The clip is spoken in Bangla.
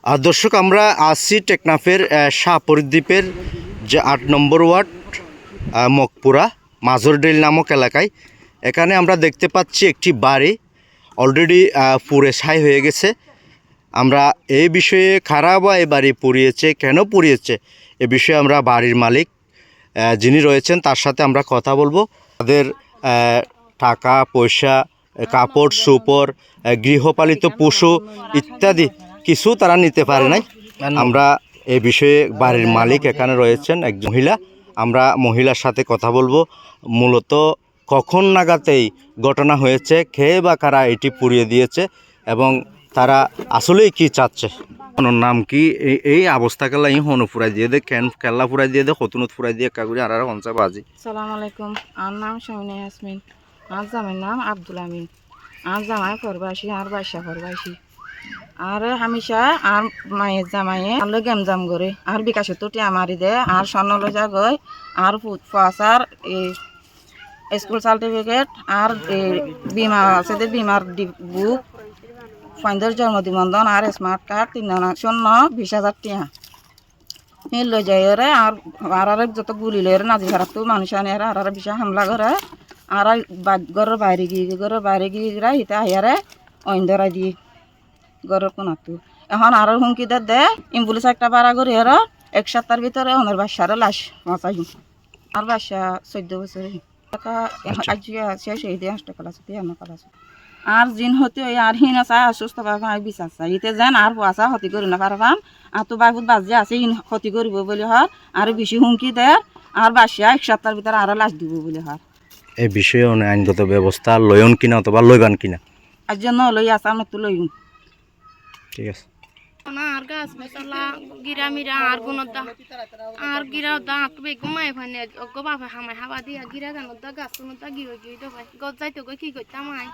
দর্শক, আমরা আছি টেকনাফের শাহপরদ্বীপের যে ৮ নম্বর ওয়ার্ড মকপুরা মাজরডেল নামক এলাকায়। এখানে আমরা দেখতে পাচ্ছি একটি বাড়ি অলরেডি পুড়ে ছাই হয়ে গেছে। আমরা এই বিষয়ে খারাপ এই বাড়ি পুড়িয়েছে, কেন পুড়িয়েছে এ বিষয়ে আমরা বাড়ির মালিক যিনি রয়েছেন তার সাথে আমরা কথা বলবো। তাদের টাকা পয়সা, কাপড় চোপড়, গৃহপালিত পশু ইত্যাদি কিছু তারা নিতে পারে নাই। আমরা এ বিষয়ে বাড়ির মালিক এখানে রয়েছেন একজন মহিলা, আমরা মহিলার সাথে কথা বলবো। মূলত কখন নাগাতেই ঘটনা হয়েছে, খেয়ে বা কারা এটি পুড়িয়ে দিয়েছে এবং তারা আসলেই কি চাচ্ছে। ওনার নাম কি? এই অবস্থা কেলা ই হনু ফুরাই দিয়ে দে, কেন কেল্লা ফুরাই দিয়ে দে, কতুনত ফুরাই দিয়ে কাগুরি আর হনসা বাজি। সালাম আলাইকুম। আর নাম শামিনা ইয়াসমিন, আর জামাইয়ের নাম আব্দুল আমিন। আর জামাই ফরবাসী, আর বাসা ফরবাসী। আর হামিশা আর মায়ের জামাইয়ে আলো গেমজাম করে আর বিকাশে তুটি আমারি দে আর স্বর্ণ লজা গই আর ফাসার স্কুল সার্টিফিকেট আর বিমা আছে যে বিমার বুক, ফাইন্ডার জন্ম নিবন্ধন আর স্মার্ট কার্ড 3,20,000 টিয়া লই যাই আর যত গুলি লই নাজি খারাপ তো মানুষ আনে আর বিষয় হামলা করে আর ঘরের বাইরে গিয়ে হিতে আইয়ারে অইন ধরাই দিয়ে ঘরের কোনাতো এখন আর হুমকি দে ইম্বুলেন্স একটা ভাড়া করি আর 1 সপ্তাহের ভিতরে ওনার বাসার লাশ পৌঁছাই। আর বাসা 14 বছরে টাকা আজিয়া শেষ হয়ে দিয়ে হাসপাতাল আছে তিয়ান্ন আছে। আর জিন হতে আর হিন আছে সুস্থ ভাবে বিচার চাই ইতে যেন আর পয়সা ক্ষতি করি না পারবাম। আর তো বাইপুত বাজে আছে ইন ক্ষতি করিব বলে হর আর বেশি হুমকি দেয় আর বাসা 1 সপ্তাহের ভিতরে আরো লাশ দিব বলে হর। এই বিষয়ে আইনগত ব্যবস্থা লয়ন কিনা অথবা লইবান কিনা আর জন্য লই আসা আমি তো লইম। ঠিক আছে। আর গাছ মশলা গিরা মিরা আর গুণদা আর গিরা দা তুমি ঘুমাই ফানে গো বাবা হামাই হাবা দিয়া গিরা গানদা গাছ নদা গিয়ে গিয়ে দবাই গজ যাইতো গো কি করতাম আই।